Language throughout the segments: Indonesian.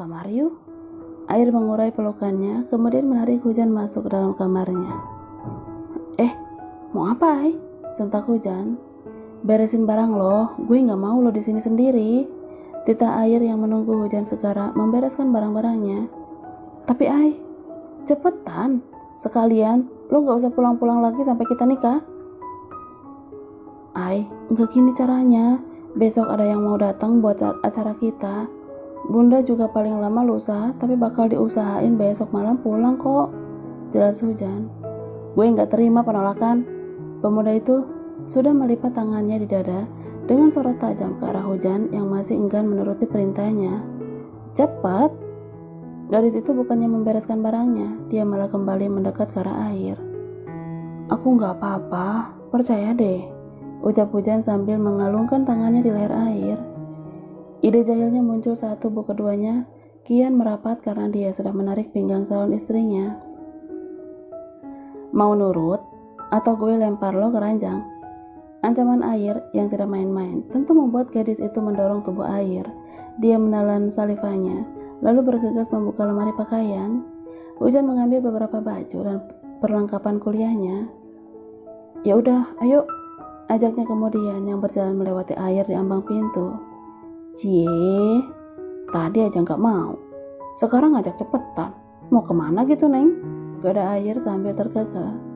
kamar yuk. Air mengurai pelukannya, kemudian menarik Hujan masuk ke dalam kamarnya. Mau apa, Ai? Sentak Hujan. Beresin barang lo, gue nggak mau lo di sini sendiri. Tita Air yang menunggu Hujan segera membereskan barang-barangnya. Tapi Ai, cepetan, sekalian lo nggak usah pulang-pulang lagi sampai kita nikah. Ai, nggak gini caranya. Besok ada yang mau datang buat acara kita. Bunda juga paling lama lusa, tapi bakal diusahain besok malam pulang kok. Jelas Hujan. Gue nggak terima penolakan. Pemuda itu sudah melipat tangannya di dada dengan sorot tajam ke arah Hujan yang masih enggan menuruti perintahnya. Cepat! Gadis itu bukannya membereskan barangnya, dia malah kembali mendekat ke arah air. Aku nggak apa-apa, percaya deh, ucap Hujan sambil mengalungkan tangannya di leher air. Ide jahilnya muncul saat tubuh keduanya kian merapat karena dia sudah menarik pinggang calon istrinya. Mau nurut? Atau gue lempar lo ke ranjang? Ancaman Air yang tidak main-main tentu membuat gadis itu mendorong tubuh Air. Dia menelan salivanya, lalu bergegas membuka lemari pakaian. Hujan mengambil beberapa baju dan perlengkapan kuliahnya. Ya udah, ayo, ajaknya kemudian yang berjalan melewati Air di ambang pintu. Cie, tadi aja nggak mau, sekarang ngajak cepetan. Mau kemana gitu, Neng? Goda Air sambil terkekeh.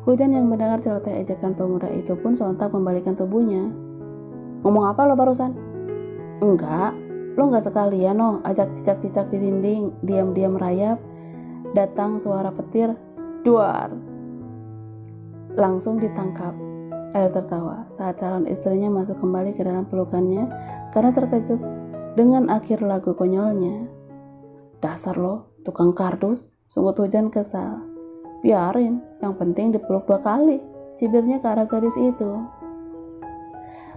Hujan yang mendengar celoteh ejekan pemuda itu pun sontak membalikan tubuhnya. Ngomong apa lo barusan? Enggak, lo nggak sekalian no ajak cicak-cicak di dinding, diam-diam merayap. Datang suara petir, duar. Langsung ditangkap. Air tertawa saat calon istrinya masuk kembali ke dalam pelukannya karena terkejut dengan akhir lagu konyolnya. Dasar lo, tukang kardus, sungguh Hujan kesal. Biarin, yang penting dipeluk 2 kali, cibirnya ke arah gadis itu.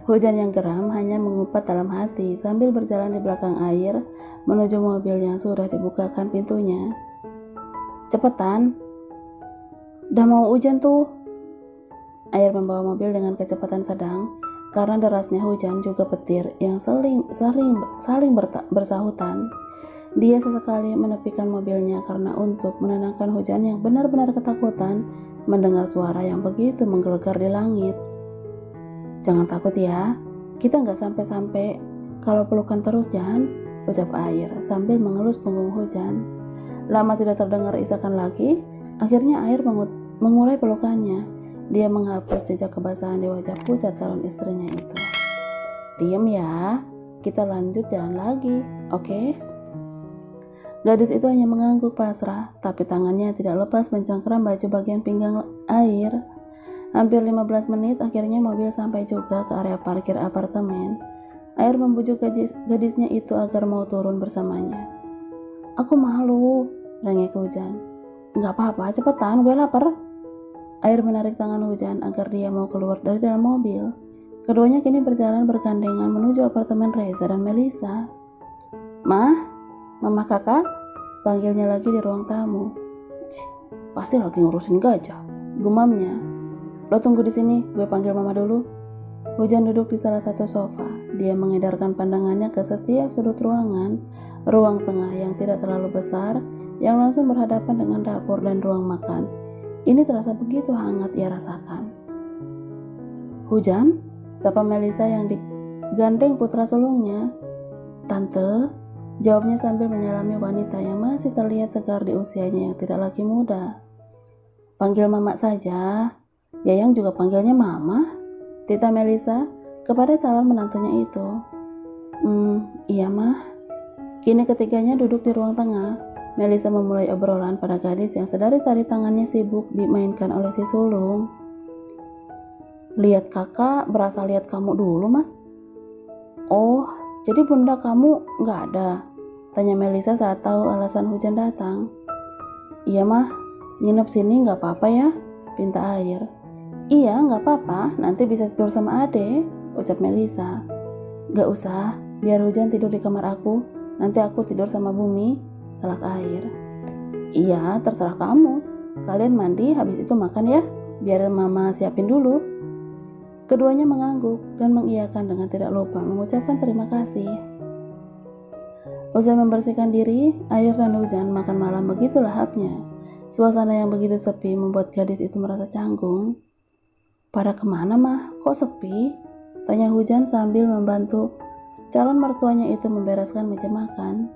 Hujan yang geram hanya mengumpat dalam hati sambil berjalan di belakang Air menuju mobil yang sudah dibukakan pintunya. Cepetan, udah mau hujan tuh. Air membawa mobil dengan kecepatan sedang karena derasnya hujan juga petir yang saling bersahutan. Dia sesekali menepikan mobilnya karena untuk menenangkan Hujan yang benar-benar ketakutan mendengar suara yang begitu menggelegar di langit. Jangan takut ya, kita nggak sampai-sampai kalau pelukan terus Jan, ucap Air sambil mengelus punggung Hujan. Lama tidak terdengar isakan lagi, akhirnya Air mengurai pelukannya. Dia menghapus jejak kebasahan di wajah pucat calon istrinya itu. Diam ya, kita lanjut jalan lagi, oke? Gadis itu hanya mengangguk pasrah, tapi tangannya tidak lepas mencengkeram baju bagian pinggang Air. Hampir 15 menit akhirnya mobil sampai juga ke area parkir apartemen. Air membujuk gadisnya itu agar mau turun bersamanya. Aku malu, rengek Hujan. Nggak apa-apa, cepetan, gue lapar. Air menarik tangan Hujan agar dia mau keluar dari dalam mobil. Keduanya kini berjalan bergandengan menuju apartemen Reza dan Melisa. Mah? Mama kakak, panggilnya lagi di ruang tamu. Cih, pasti lagi ngurusin gajah, gumamnya. Lo tunggu di sini, gue panggil mama dulu. Hujan duduk di salah satu sofa. Dia mengedarkan pandangannya ke setiap sudut ruangan. Ruang tengah yang tidak terlalu besar, yang langsung berhadapan dengan dapur dan ruang makan. Ini terasa begitu hangat ia rasakan. Hujan? Sapa Melisa yang digandeng putra sulungnya. Tante, jawabnya sambil menyalami wanita yang masih terlihat segar di usianya yang tidak lagi muda. Panggil mama saja. Yayang juga panggilnya mama. Tita Melisa kepada calon menantunya itu. Iya mah. Kini ketiganya duduk di ruang tengah. Melisa memulai obrolan pada gadis yang sedari tadi tangannya sibuk dimainkan oleh si sulung. Lihat kakak, berasa lihat kamu dulu mas. Oh, jadi bunda kamu nggak ada? Tanya Melisa saat tahu alasan Hujan datang. Iya mah, nginep sini nggak apa-apa ya, pinta Air. Iya nggak apa-apa, nanti bisa tidur sama ade, ucap Melisa. Nggak usah, biar Hujan tidur di kamar aku, nanti aku tidur sama Bumi, salak Air. Iya terserah kamu, kalian mandi habis itu makan ya, biar mama siapin dulu. Keduanya mengangguk dan mengiyakan dengan tidak lupa mengucapkan terima kasih. Usai membersihkan diri, air dan hujan makan malam begitu lahapnya. Suasana yang begitu sepi membuat gadis itu merasa canggung. Pada kemana mah? Kok sepi? Tanya hujan sambil membantu calon mertuanya itu membereskan meja makan.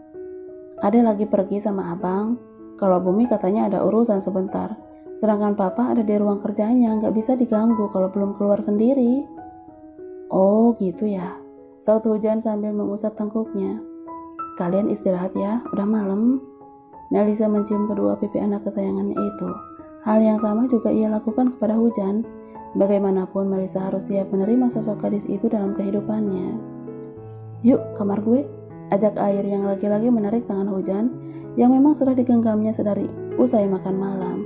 Adek lagi pergi sama abang. Kalau Bumi katanya ada urusan sebentar. Sedangkan papa ada di ruang kerjanya, nggak bisa diganggu kalau belum keluar sendiri. Oh gitu ya, saut hujan sambil mengusap tengkuknya. Kalian istirahat ya, udah malam. Melisa mencium kedua pipi anak kesayangannya itu. Hal yang sama juga ia lakukan kepada hujan. Bagaimanapun Melisa harus siap menerima sosok gadis itu dalam kehidupannya. Yuk, kamar gue, ajak air yang lagi-lagi menarik tangan hujan yang memang sudah digenggamnya sedari usai makan malam.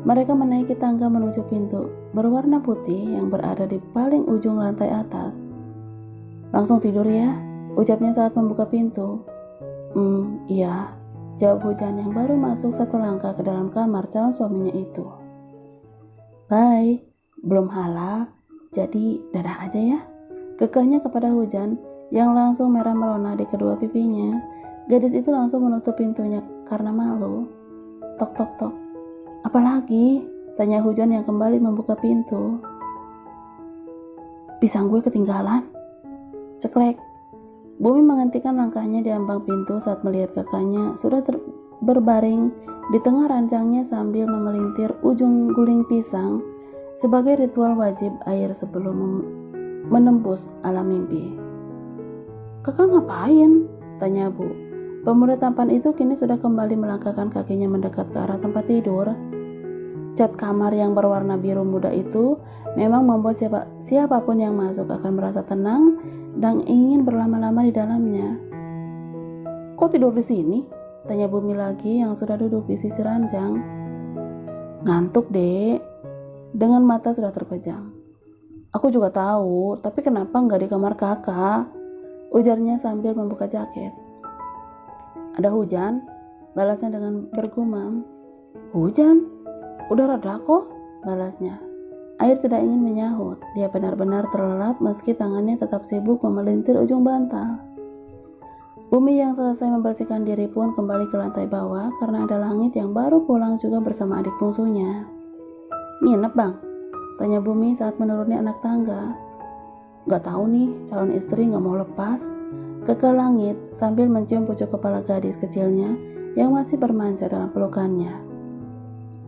Mereka menaiki tangga menuju pintu berwarna putih yang berada di paling ujung lantai atas. Langsung tidur ya, ucapnya saat membuka pintu. Iya, jawab hujan yang baru masuk satu langkah ke dalam kamar calon suaminya itu. Bye, belum halal, jadi dadah aja ya. Kekehnya kepada hujan yang langsung merah merona di kedua pipinya. Gadis itu langsung menutup pintunya karena malu. Tok tok tok. Apalagi? Tanya hujan yang kembali membuka pintu. Pisang gue ketinggalan. Ceklek. Bumi menghentikan langkahnya di ambang pintu saat melihat kakaknya sudah berbaring di tengah ranjangnya sambil memelintir ujung guling pisang sebagai ritual wajib air sebelum menembus alam mimpi. Kakak ngapain? Tanya Bu. Pemuda tampan itu kini sudah kembali melangkahkan kakinya mendekat ke arah tempat tidur. Cat kamar yang berwarna biru muda itu memang membuat siapapun yang masuk akan merasa tenang dan ingin berlama-lama di dalamnya. Kok tidur di sini? Tanya Bumi lagi yang sudah duduk di sisi ranjang. Ngantuk, Dek. Dengan mata sudah terpejam. Aku juga tahu, tapi kenapa nggak di kamar kakak? Ujarnya sambil membuka jaket. Ada hujan? Balasnya dengan bergumam. Hujan? Udah reda kok, balasnya. Air tidak ingin menyahut. Dia benar-benar terlelap meski tangannya tetap sibuk memelintir ujung bantal. Bumi yang selesai membersihkan diri pun kembali ke lantai bawah karena ada Langit yang baru pulang juga bersama adik bungsunya. Nginep bang? Tanya Bumi saat menuruni anak tangga. Gak tahu nih, calon istri gak mau lepas. Kekeh Langit sambil mencium pucuk kepala gadis kecilnya yang masih bermanja dalam pelukannya.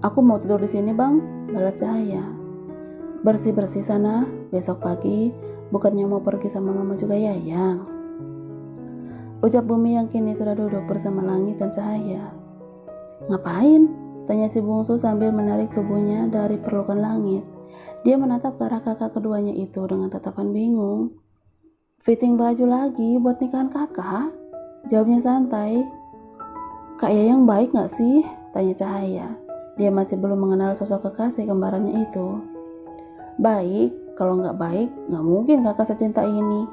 Aku mau tidur di sini bang, balas Cahaya. Bersih-bersih sana, besok pagi bukannya mau pergi sama mama juga ya yang? Ucap Bumi yang kini sudah duduk bersama Langit dan Cahaya. Ngapain? Tanya si bungsu sambil menarik tubuhnya dari pelukan Langit. Dia menatap ke arah kakak keduanya itu dengan tatapan bingung. Fitting baju lagi buat nikahan kakak? Jawabnya santai. Kak Yayang baik gak sih? Tanya Cahaya. Dia masih belum mengenal sosok kekasih kembarannya itu. Baik, kalau gak baik gak mungkin kakak secinta ini.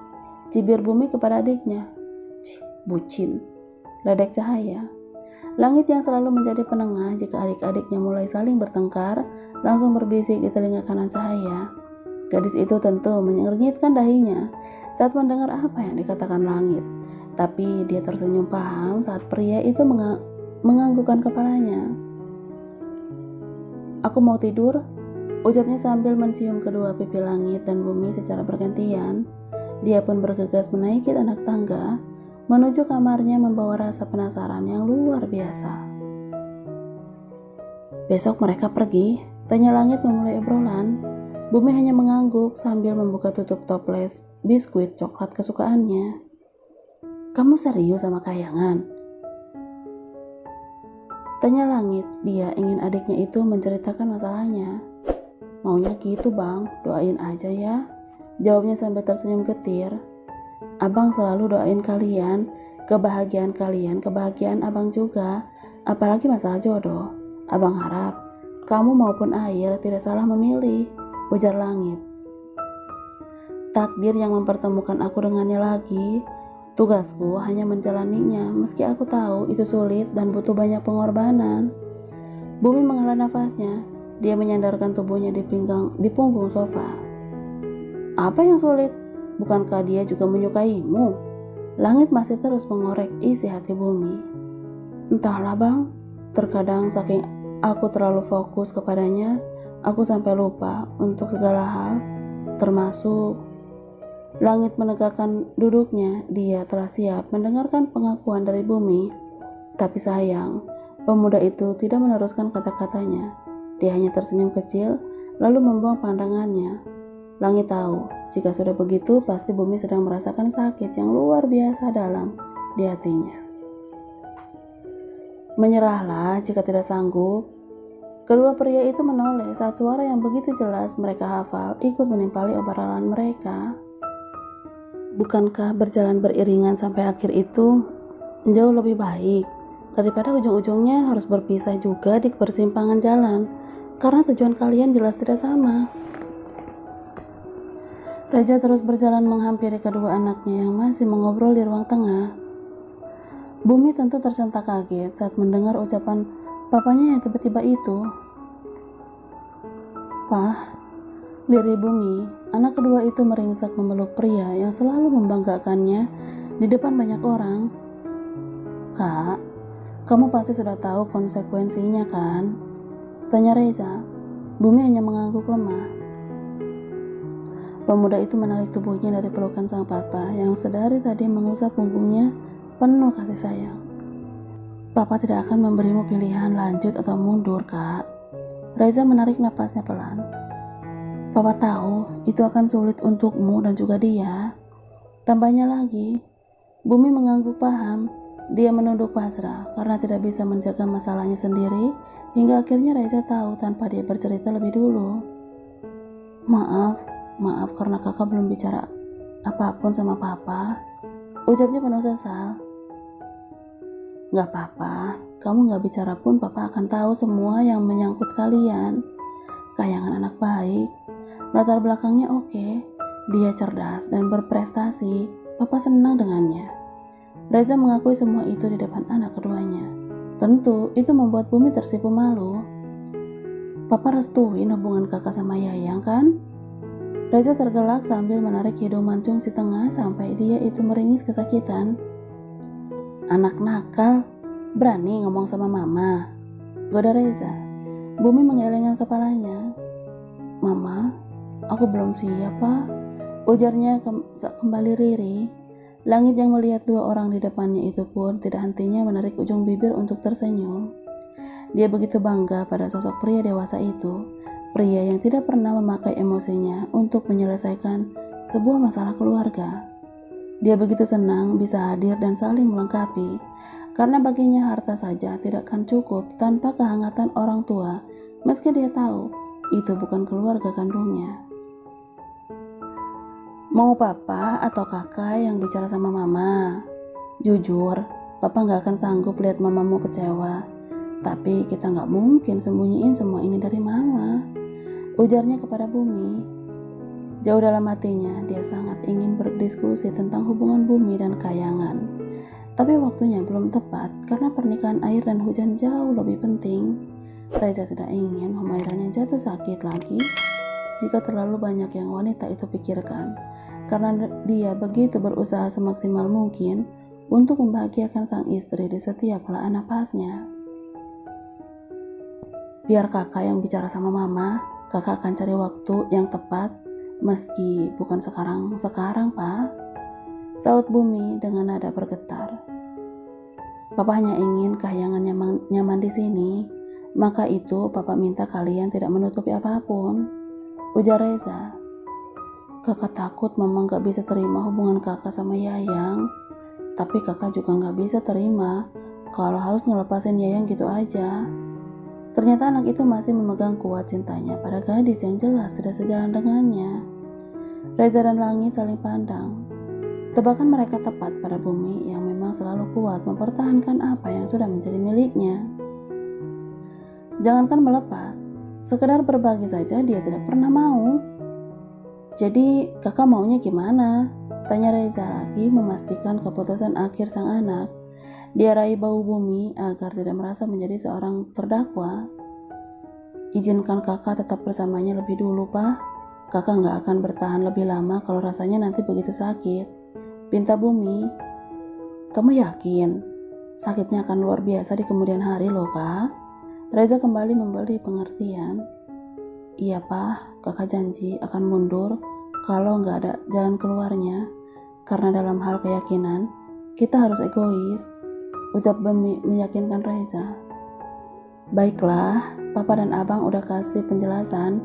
Cibir Bumi kepada adiknya. Cih, bucin, ledek Cahaya. Langit yang selalu menjadi penengah jika adik-adiknya mulai saling bertengkar, langsung berbisik di telinga kanan Cahaya. Gadis itu tentu mengernyitkan dahinya saat mendengar apa yang dikatakan Langit. Tapi dia tersenyum paham saat pria itu menganggukkan kepalanya. Aku mau tidur, ucapnya sambil mencium kedua pipi Langit dan Bumi secara bergantian. Dia pun bergegas menaiki anak tangga menuju kamarnya membawa rasa penasaran yang luar biasa. Besok mereka pergi, tanya Langit memulai obrolan. Bumi hanya mengangguk sambil membuka tutup toples biskuit coklat kesukaannya. Kamu serius sama Kayangan? Tanya Langit. Dia ingin adiknya itu menceritakan masalahnya. Maunya gitu bang, doain aja ya, jawabnya sambil tersenyum getir. Abang selalu doain kalian, kebahagiaan abang juga, apalagi masalah jodoh. Abang harap kamu maupun Air tidak salah memilih, ujar Langit. Takdir yang mempertemukan aku dengannya lagi. Tugasku hanya menjalaninya meski aku tahu itu sulit dan butuh banyak pengorbanan. Bumi menghela nafasnya. Dia menyandarkan tubuhnya di punggung sofa. Apa yang sulit? Bukankah dia juga menyukaimu? Langit masih terus mengorek isi hati bumi. Entahlah bang, terkadang saking aku terlalu fokus kepadanya, aku sampai lupa untuk segala hal, termasuk langit menegakkan duduknya. Dia telah siap mendengarkan pengakuan dari bumi. Tapi sayang, pemuda itu tidak meneruskan kata-katanya. Dia hanya tersenyum kecil, lalu membuang pandangannya. Langit tahu, jika sudah begitu pasti bumi sedang merasakan sakit yang luar biasa dalam di hatinya. Menyerahlah jika tidak sanggup. Kedua pria itu menoleh saat suara yang begitu jelas mereka hafal ikut menimpali obrolan mereka. Bukankah berjalan beriringan sampai akhir itu jauh lebih baik daripada ujung-ujungnya harus berpisah juga di persimpangan jalan karena tujuan kalian jelas tidak sama? Reza terus berjalan menghampiri kedua anaknya yang masih mengobrol di ruang tengah. Bumi tentu tersentak kaget saat mendengar ucapan papanya yang tiba-tiba itu. "Pah," lirih Bumi. Anak kedua itu meringsek memeluk pria yang selalu membanggakannya di depan banyak orang. "Kak, kamu pasti sudah tahu konsekuensinya kan?" tanya Reza. Bumi hanya mengangguk lemah. Pemuda itu menarik tubuhnya dari pelukan sang papa yang sedari tadi mengusap punggungnya penuh kasih sayang. "Papa tidak akan memberimu pilihan lanjut atau mundur, Kak." Reza menarik napasnya pelan. "Papa tahu itu akan sulit untukmu dan juga dia." Tambahnya lagi, Bumi mengangguk paham. Dia menunduk pasrah karena tidak bisa menjaga masalahnya sendiri, hingga akhirnya Reza tahu tanpa dia bercerita lebih dulu. Maaf karena kakak belum bicara apapun sama papa," ucapnya penuh sesal. "Gak apa-apa, kamu gak bicara pun papa akan tahu semua yang menyangkut kalian. Kayangan anak baik, latar belakangnya oke, dia cerdas dan berprestasi, papa senang dengannya." Reza mengakui semua itu di depan anak keduanya. Tentu itu membuat Bumi tersipu malu. "Papa restuin hubungan kakak sama Yayang kan?" Reza tergelak sambil menarik hidung mancung si tengah sampai dia itu meringis kesakitan. "Anak nakal, berani ngomong sama mama," goda Reza. Bumi menggelengkan kepalanya. "Mama, aku belum siap, Pak," ujarnya kembali Riri. Langit yang melihat dua orang di depannya itu pun tidak hentinya menarik ujung bibir untuk tersenyum. Dia begitu bangga pada sosok pria dewasa itu. Pria yang tidak pernah memakai emosinya untuk menyelesaikan sebuah masalah keluarga. Dia begitu senang bisa hadir dan saling melengkapi, karena baginya harta saja tidak akan cukup tanpa kehangatan orang tua, meski dia tahu itu bukan keluarga kandungnya. "Mau papa atau kakak yang bicara sama mama? Jujur, papa gak akan sanggup lihat mamamu kecewa, tapi kita gak mungkin sembunyiin semua ini dari mama," ujarnya kepada Bumi. Jauh dalam hatinya, dia sangat ingin berdiskusi tentang hubungan Bumi dan Kayangan. Tapi waktunya belum tepat karena pernikahan air dan hujan jauh lebih penting. Reza tidak ingin Humairahnya jatuh sakit lagi jika terlalu banyak yang wanita itu pikirkan, karena dia begitu berusaha semaksimal mungkin untuk membahagiakan sang istri di setiap helaan napasnya. "Biar kakak yang bicara sama mama, kakak akan cari waktu yang tepat, meski bukan sekarang, Pak," saut Bumi dengan nada bergetar. "Papa hanya ingin Kahyangan nyaman di sini, maka itu papa minta kalian tidak menutupi apapun," ujar Reza. "Kakak takut mama gak bisa terima hubungan kakak sama Yayang, tapi kakak juga gak bisa terima kalau harus ngelepasin Yayang gitu aja." Ternyata anak itu masih memegang kuat cintanya pada gadis yang jelas tidak sejalan dengannya. Reza dan Langit saling pandang. Tebakan mereka tepat pada Bumi yang memang selalu kuat mempertahankan apa yang sudah menjadi miliknya. Jangankan melepas, sekedar berbagi saja dia tidak pernah mau. "Jadi kakak maunya gimana?" tanya Reza lagi memastikan keputusan akhir sang anak. Dia raih bahu Bumi agar tidak merasa menjadi seorang terdakwa. "Izinkan kakak tetap bersamanya lebih dulu, Pak. Kakak gak akan bertahan lebih lama kalau rasanya nanti begitu sakit," pinta Bumi. Kamu yakin sakitnya akan luar biasa di kemudian hari loh, Kak? Reza kembali memberi pengertian. Iya, Pak, kakak janji akan mundur kalau nggak ada jalan keluarnya. Karena dalam hal keyakinan, kita harus egois, ucap Bumi meyakinkan Reza. Baiklah, Papa dan Abang udah kasih penjelasan.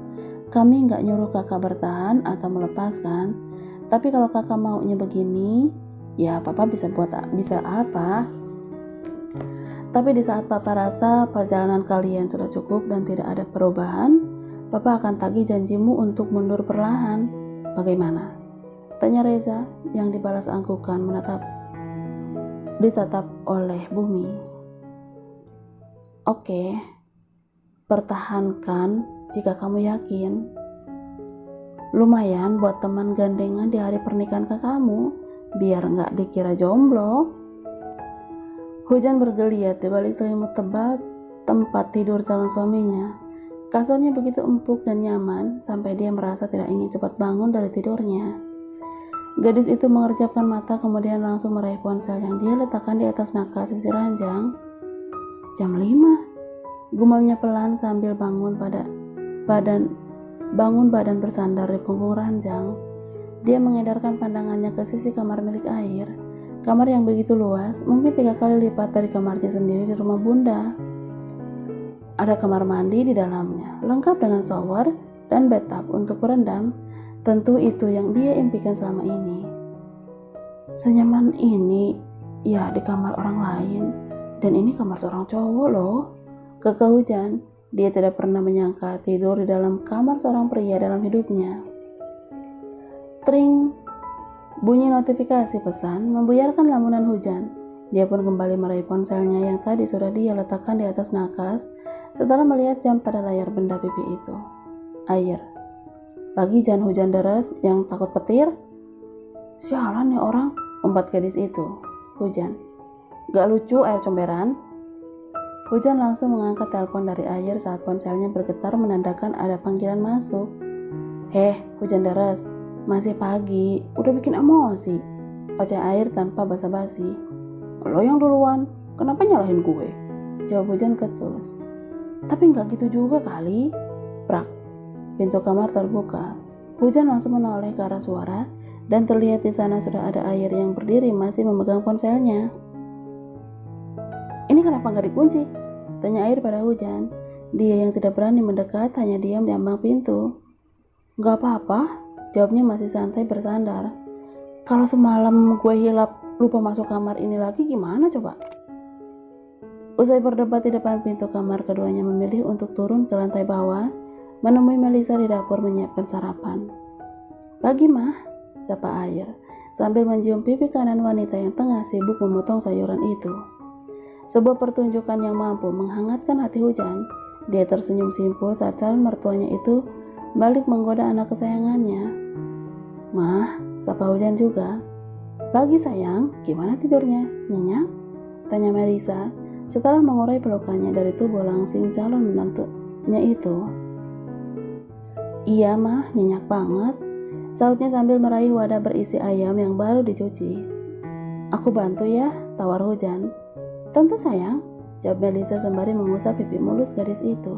Kami nggak nyuruh kakak bertahan atau melepaskan. Tapi kalau kakak maunya begini, ya Papa bisa apa? Tapi di saat Papa rasa perjalanan kalian sudah cukup dan tidak ada perubahan, Papa akan tagih janjimu untuk mundur perlahan. Bagaimana? Tanya Reza yang dibalas angkuhan ditatap oleh Bumi. Oke, pertahankan jika kamu yakin. Lumayan buat teman gandengan di hari pernikahan kakakmu, biar nggak dikira jomblo. Hujan bergeliat di balik selimut tebal tempat tidur calon suaminya. Kasurnya begitu empuk dan nyaman sampai dia merasa tidak ingin cepat bangun dari tidurnya. Gadis itu mengerjapkan mata kemudian langsung meraih ponsel yang dia letakkan di atas nakas sisi ranjang. Jam 5, gumamnya pelan sambil bangun badan bersandar di punggung ranjang. Dia mengedarkan pandangannya ke sisi kamar milik Air. Kamar yang begitu luas, mungkin 3 kali lipat dari kamarnya sendiri di rumah Bunda. Ada kamar mandi di dalamnya, lengkap dengan shower dan bathtub untuk berendam. Tentu itu yang dia impikan selama ini. Senyaman ini, ya di kamar orang lain. Dan ini kamar seorang cowok loh. Kekeh Hujan, dia tidak pernah menyangka tidur di dalam kamar seorang pria dalam hidupnya. Tring, bunyi notifikasi pesan membuyarkan lamunan Hujan. Dia pun kembali meraih ponselnya yang tadi sudah dia letakkan di atas nakas setelah melihat jam pada layar benda pipi itu. Air. Pagi Jan hujan deras yang takut petir. Sialan nih orang, umpat gadis itu. Hujan. Gak lucu Air comberan. Hujan langsung mengangkat telepon dari Air saat ponselnya bergetar menandakan ada panggilan masuk. Hujan deras, masih pagi, udah bikin emosi. Oceh Air tanpa basa-basi. Lo yang duluan, kenapa nyalahin gue? Jawab Hujan ketus. Tapi gak gitu juga kali. Prak, pintu kamar terbuka. Hujan langsung menoleh ke arah suara dan terlihat di sana sudah ada Air yang berdiri masih memegang ponselnya. Ini kenapa gak dikunci? Tanya Air pada Hujan. Dia yang tidak berani mendekat hanya diam di ambang pintu. Gak apa-apa, jawabnya masih santai bersandar. Kalau semalam gue hilap lupa masuk kamar ini lagi gimana coba? Usai berdebat di depan pintu kamar, keduanya memilih untuk turun ke lantai bawah, menemui Melisa di dapur menyiapkan sarapan. Pagi mah, sapa Air, sambil mencium pipi kanan wanita yang tengah sibuk memotong sayuran itu. Sebuah pertunjukan yang mampu menghangatkan hati Hujan. Dia tersenyum simpul saat calon mertuanya itu balik menggoda anak kesayangannya. Mah, sapa Hujan juga. Pagi sayang, gimana tidurnya? Nyenyak? Tanya Melisa setelah mengurai pelukannya dari tubuh langsing calon menantunya itu. Iya mah, nyenyak banget, sautnya sambil meraih wadah berisi ayam yang baru dicuci. Aku bantu ya, tawar Hujan. Tentu sayang, jawab Melisa sembari mengusap pipi mulus gadis itu.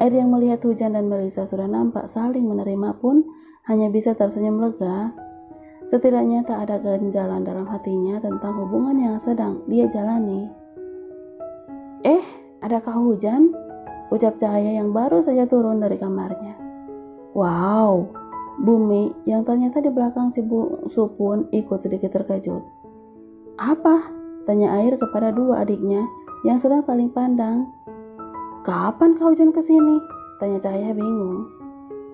Air yang melihat Hujan dan Melisa sudah nampak saling menerima pun hanya bisa tersenyum lega. Setidaknya tak ada ganjalan dalam hatinya tentang hubungan yang sedang dia jalani. Adakah Hujan? Ucap Cahaya yang baru saja turun dari kamarnya. Wow, Bumi yang ternyata di belakang si bungsu pun ikut sedikit terkejut. Apa? Tanya Air kepada dua adiknya yang sedang saling pandang. Kapan Kak Hujan kesini? Tanya Cahaya bingung.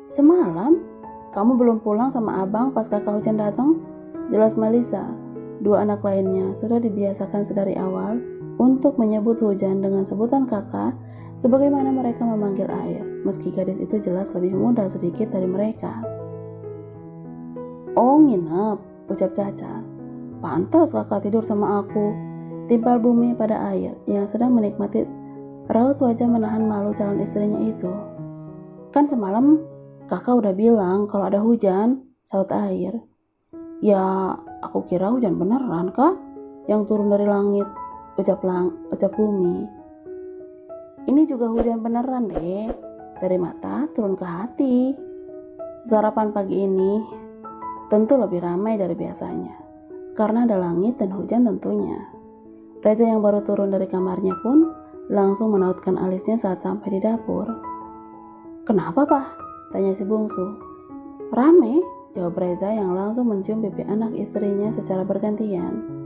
Semalam? Kamu belum pulang sama abang pas Kakak Hujan datang? Jelas Melisa. Dua anak lainnya sudah dibiasakan sedari awal untuk menyebut Hujan dengan sebutan kakak sebagaimana mereka memanggil Air, meski gadis itu jelas lebih muda sedikit dari mereka. Oh nginep, ucap Caca. Pantas kakak tidur sama aku. Timpal Bumi pada Air yang sedang menikmati raut wajah menahan malu calon istrinya itu. Kan semalam kakak udah bilang kalau ada hujan, saut Air. Ya aku kira hujan beneran kak, yang turun dari langit, ucap Bumi. Ini juga hujan beneran deh, dari mata turun ke hati. Sarapan pagi ini tentu lebih ramai dari biasanya, karena ada langit dan hujan tentunya. Reza yang baru turun dari kamarnya pun langsung menautkan alisnya saat sampai di dapur. "Kenapa, Pak?" tanya si bungsu. "Rame," jawab Reza yang langsung mencium pipi anak istrinya secara bergantian.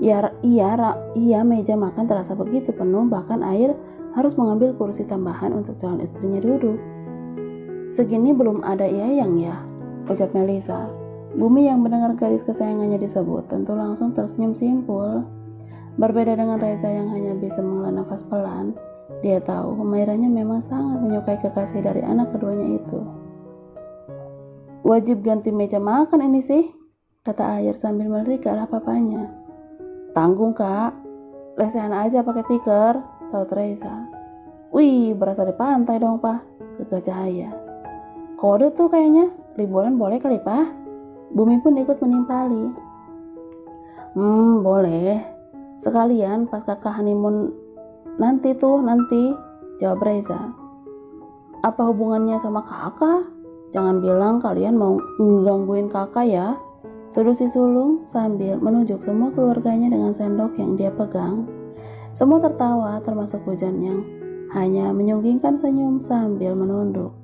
Iya, meja makan terasa begitu penuh, bahkan air harus mengambil kursi tambahan untuk calon istrinya duduk. "Segini belum ada Yayang ya?" ucap Melisa. Bumi yang mendengar gadis kesayangannya disebut tentu langsung tersenyum simpul. Berbeda dengan Reza yang hanya bisa menghela nafas pelan, dia tahu Humairanya memang sangat menyukai kekasih dari anak keduanya itu. "Wajib ganti meja makan ini sih," kata Ayer sambil melirik ke arah papanya. "Tanggung, Kak. Lesehan aja pakai tikar," saut Reza. "Wih, berasa di pantai dong, Pak," kekeh Cahaya. "Kode tuh kayaknya, liburan boleh kali, Pak?" Bumi pun ikut menimpali. Boleh. Sekalian pas kakak honeymoon nanti, jawab Reza. "Apa hubungannya sama kakak? Jangan bilang kalian mau menggangguin kakak ya," tuduh si sulung sambil menunjuk semua keluarganya dengan sendok yang dia pegang. Semua tertawa termasuk Hujan yang hanya menyunggingkan senyum sambil menunduk.